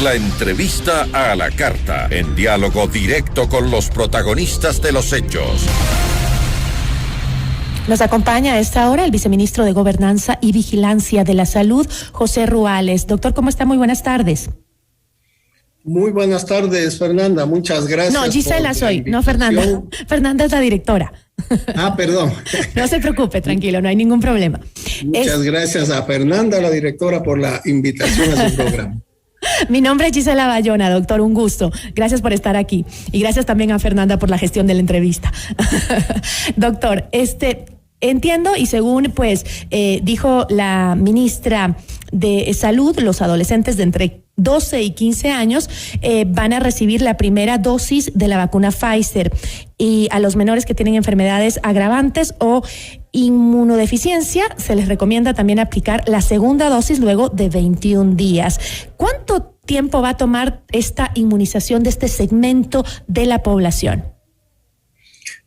La entrevista a la carta, en diálogo directo con los protagonistas de los hechos. Nos acompaña a esta hora el viceministro de Gobernanza y Vigilancia de la Salud, José Ruales. Doctor, ¿cómo está? Muy buenas tardes. Muy buenas tardes, Fernanda. Muchas gracias. No, Gisela soy, no Fernanda. Fernanda es la directora. Ah, perdón. No se preocupe, tranquilo, no hay ningún problema. Muchas gracias a Fernanda, la directora, por la invitación a su programa. Mi nombre es Gisela Bayona, doctor, un gusto. Gracias por estar aquí. Y gracias también a Fernanda por la gestión de la entrevista. Doctor, entiendo y según dijo la ministra de Salud, los adolescentes de entre 12 y 15 años van a recibir la primera dosis de la vacuna Pfizer, y a los menores que tienen enfermedades agravantes o inmunodeficiencia se les recomienda también aplicar la segunda dosis luego de 21 días. ¿Cuánto tiempo va a tomar esta inmunización de este segmento de la población?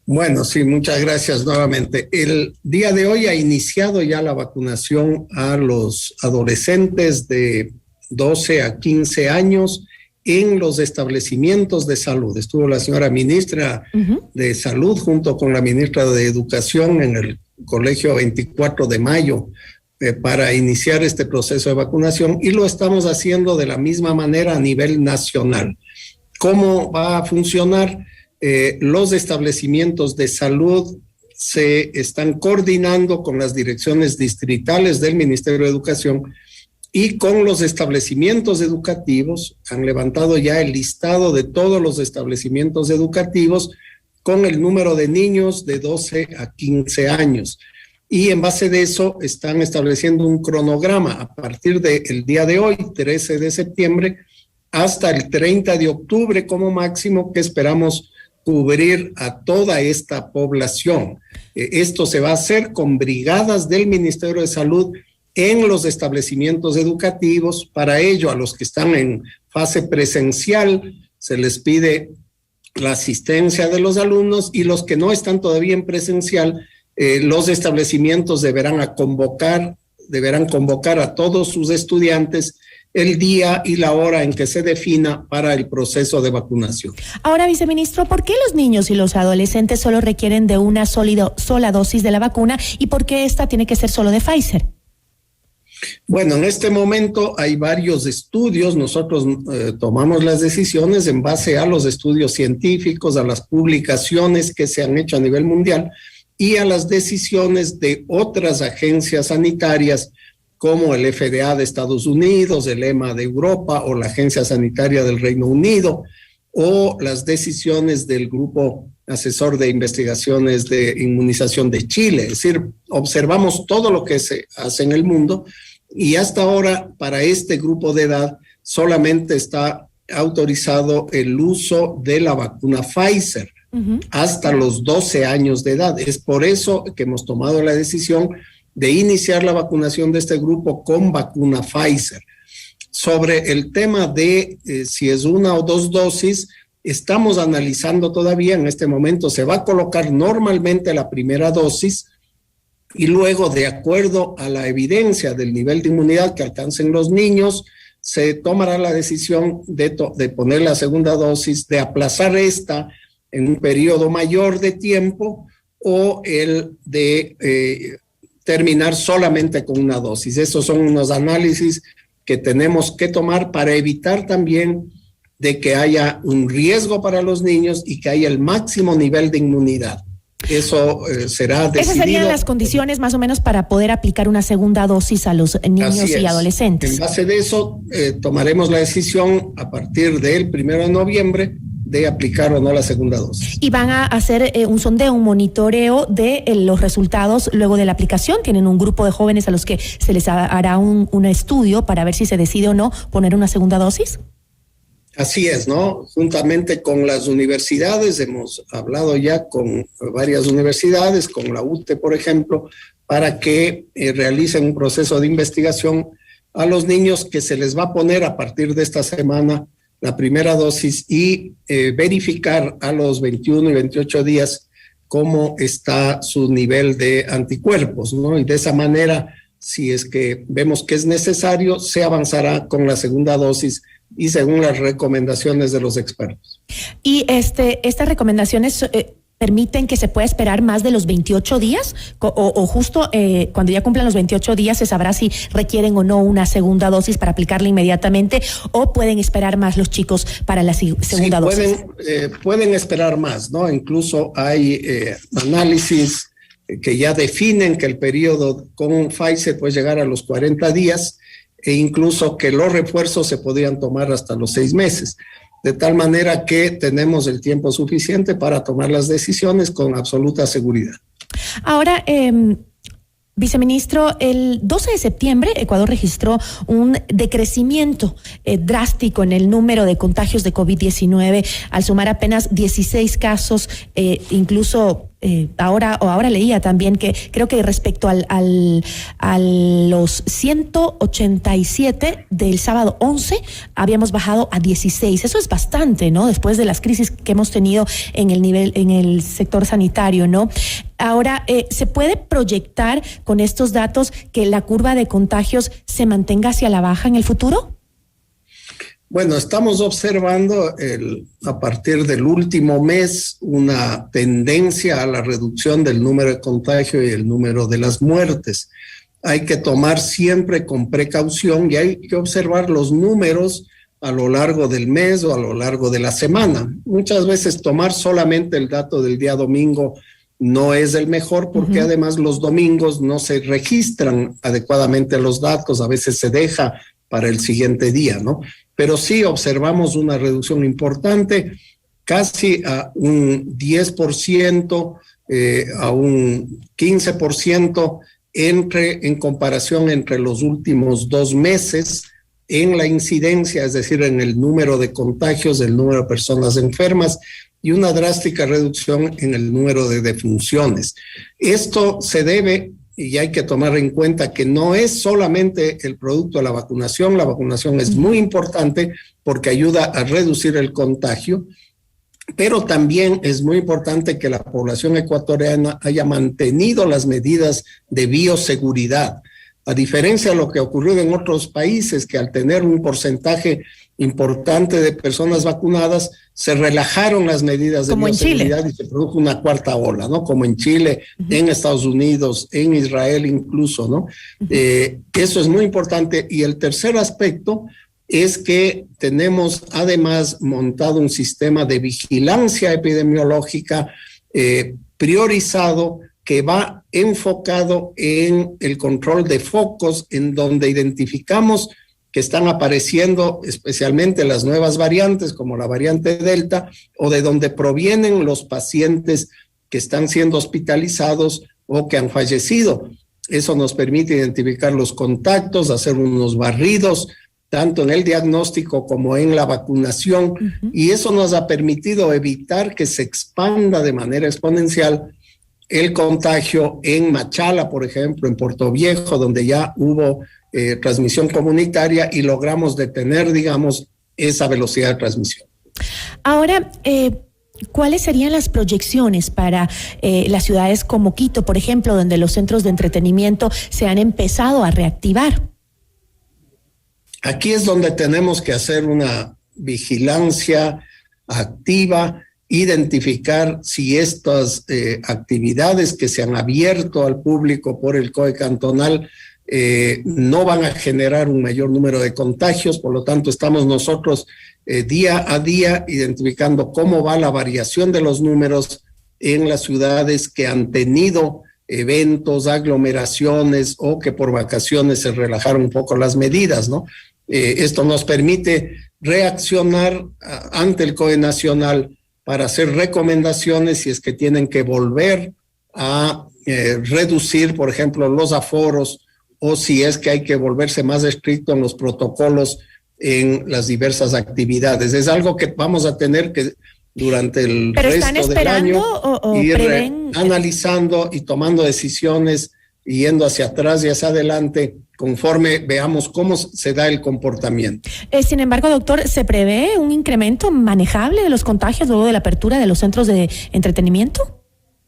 Bueno, sí, muchas gracias nuevamente. El día de hoy ha iniciado ya la vacunación a los adolescentes de 12 a 15 años en los establecimientos de salud. Estuvo la señora ministra de Salud junto con la ministra de Educación en el Colegio 24 de Mayo para iniciar este proceso de vacunación, y lo estamos haciendo de la misma manera a nivel nacional. ¿Cómo va a funcionar? Los establecimientos de salud se están coordinando con las direcciones distritales del Ministerio de Educación y con los establecimientos educativos. Han levantado ya el listado de todos los establecimientos educativos con el número de niños de 12 a 15 años. Y en base de eso están estableciendo un cronograma a partir del día de hoy, 13 de septiembre, hasta el 30 de octubre como máximo, que esperamos cubrir a toda esta población. Esto se va a hacer con brigadas del Ministerio de Salud en los establecimientos educativos. Para ello, a los que están en fase presencial, se les pide la asistencia de los alumnos, y los que no están todavía en presencial, los establecimientos deberán convocar a todos sus estudiantes el día y la hora en que se defina para el proceso de vacunación. Ahora, viceministro, ¿por qué los niños y los adolescentes solo requieren de una sola dosis de la vacuna, y por qué esta tiene que ser solo de Pfizer? Bueno, en este momento hay varios estudios. Nosotros tomamos las decisiones en base a los estudios científicos, a las publicaciones que se han hecho a nivel mundial y a las decisiones de otras agencias sanitarias como el FDA de Estados Unidos, el EMA de Europa o la Agencia Sanitaria del Reino Unido, o las decisiones del Grupo Asesor de Investigaciones de Inmunización de Chile. Es decir, observamos todo lo que se hace en el mundo, y hasta ahora para este grupo de edad solamente está autorizado el uso de la vacuna Pfizer hasta los 12 años de edad. Es por eso que hemos tomado la decisión de iniciar la vacunación de este grupo con vacuna Pfizer. Sobre el tema de si es una o dos dosis, estamos analizando todavía. En este momento se va a colocar normalmente la primera dosis, y luego, de acuerdo a la evidencia del nivel de inmunidad que alcancen los niños, se tomará la decisión de poner la segunda dosis, de aplazar esta en un periodo mayor de tiempo, o el de terminar solamente con una dosis. Esos son unos análisis que tenemos que tomar para evitar también de que haya un riesgo para los niños y que haya el máximo nivel de inmunidad. Eso será decidido. Esas serían las condiciones más o menos para poder aplicar una segunda dosis a los niños y adolescentes. En base de eso tomaremos la decisión a partir del 1 de noviembre de aplicar o no la segunda dosis. Y van a hacer un sondeo, un monitoreo de los resultados luego de la aplicación. Tienen un grupo de jóvenes a los que se les hará un estudio para ver si se decide o no poner una segunda dosis. Así es, ¿no? Juntamente con las universidades, hemos hablado ya con varias universidades, con la UTE, por ejemplo, para que realicen un proceso de investigación a los niños que se les va a poner a partir de esta semana la primera dosis, y verificar a los 21 y 28 días cómo está su nivel de anticuerpos, ¿no? Y de esa manera, si es que vemos que es necesario, se avanzará con la segunda dosis y según las recomendaciones de los expertos. Y estas recomendaciones permiten que se pueda esperar más de los 28 días o justo cuando ya cumplan los 28 días se sabrá si requieren o no una segunda dosis para aplicarla inmediatamente, o pueden esperar más los chicos para la segunda dosis. Pueden esperar más, ¿no? Incluso hay análisis que ya definen que el periodo con Pfizer puede llegar a los 40 días e incluso que los refuerzos se podrían tomar hasta los 6 meses. De tal manera que tenemos el tiempo suficiente para tomar las decisiones con absoluta seguridad. Ahora, viceministro, el 12 de septiembre Ecuador registró un decrecimiento drástico en el número de contagios de COVID-19 al sumar apenas 16 casos, incluso ahora leía también que creo que respecto a los 187 del sábado 11 habíamos bajado a 16. Eso es bastante, ¿no? Después de las crisis que hemos tenido en el sector sanitario, ¿no? Ahora, ¿se puede proyectar con estos datos que la curva de contagios se mantenga hacia la baja en el futuro? Bueno, estamos observando a partir del último mes una tendencia a la reducción del número de contagios y el número de las muertes. Hay que tomar siempre con precaución y hay que observar los números a lo largo del mes o a lo largo de la semana. Muchas veces tomar solamente el dato del día domingo no es el mejor porque además los domingos no se registran adecuadamente los datos, a veces se deja para el siguiente día, ¿no? Pero sí observamos una reducción importante, casi a un 10%, a un 15% en comparación entre los últimos 2 meses en la incidencia, es decir, en el número de contagios, el número de personas enfermas, y una drástica reducción en el número de defunciones. Esto se debe, y hay que tomar en cuenta que no es solamente el producto de la vacunación es muy importante porque ayuda a reducir el contagio, pero también es muy importante que la población ecuatoriana haya mantenido las medidas de bioseguridad, a diferencia de lo que ocurrió en otros países que al tener un porcentaje importante de personas vacunadas, se relajaron las medidas de bioseguridad y se produjo una cuarta ola, ¿no? Como en Chile, en Estados Unidos, en Israel incluso, ¿no? Eso es muy importante. Y el tercer aspecto es que tenemos además montado un sistema de vigilancia epidemiológica priorizado que va enfocado en el control de focos, en donde identificamos que están apareciendo especialmente las nuevas variantes como la variante Delta o de donde provienen los pacientes que están siendo hospitalizados o que han fallecido. Eso nos permite identificar los contactos, hacer unos barridos, tanto en el diagnóstico como en la vacunación, y eso nos ha permitido evitar que se expanda de manera exponencial el contagio en Machala, por ejemplo, en Puerto Viejo, donde ya hubo transmisión comunitaria y logramos detener, digamos, esa velocidad de transmisión. Ahora, ¿cuáles serían las proyecciones para las ciudades como Quito, por ejemplo, donde los centros de entretenimiento se han empezado a reactivar? Aquí es donde tenemos que hacer una vigilancia activa, identificar si estas actividades que se han abierto al público por el COE cantonal no van a generar un mayor número de contagios. Por lo tanto, estamos nosotros día a día identificando cómo va la variación de los números en las ciudades que han tenido eventos, aglomeraciones o que por vacaciones se relajaron un poco las medidas, ¿no? Esto nos permite reaccionar ante el COE nacional para hacer recomendaciones si es que tienen que volver a reducir, por ejemplo, los aforos o si es que hay que volverse más estricto en los protocolos en las diversas actividades. Es algo que vamos a tener que durante el resto del año ir analizando y tomando decisiones, yendo hacia atrás y hacia adelante conforme veamos cómo se da el comportamiento. Sin embargo, doctor, ¿se prevé un incremento manejable de los contagios luego de la apertura de los centros de entretenimiento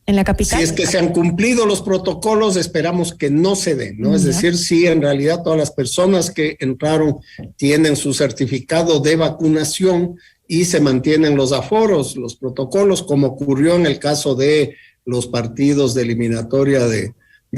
¿En la capital? Si es que se han cumplido los protocolos, esperamos que no se den, ¿no? Es decir, si en realidad todas las personas que entraron tienen su certificado de vacunación y se mantienen los aforos, los protocolos, como ocurrió en el caso de los partidos de eliminatoria de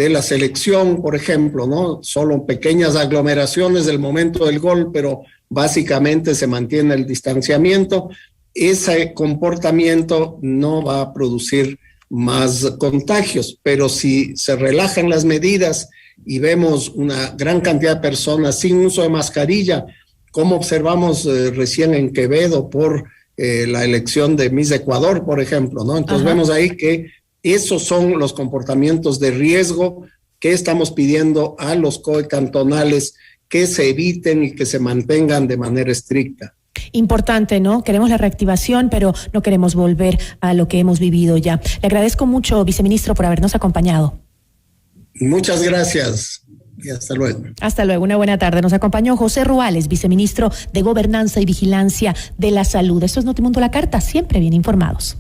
la selección, por ejemplo, ¿no? Solo pequeñas aglomeraciones del momento del gol, pero básicamente se mantiene el distanciamiento. Ese comportamiento no va a producir más contagios, pero si se relajan las medidas y vemos una gran cantidad de personas sin uso de mascarilla, como observamos recién en Quevedo por la elección de Miss Ecuador, por ejemplo, ¿no? Entonces vemos ahí que esos son los comportamientos de riesgo que estamos pidiendo a los COE cantonales que se eviten y que se mantengan de manera estricta. Importante, ¿no? Queremos la reactivación, pero no queremos volver a lo que hemos vivido ya. Le agradezco mucho, viceministro, por habernos acompañado. Muchas gracias y hasta luego. Hasta luego, una buena tarde. Nos acompañó José Ruales, viceministro de Gobernanza y Vigilancia de la Salud. Esto es Notimundo La Carta, siempre bien informados.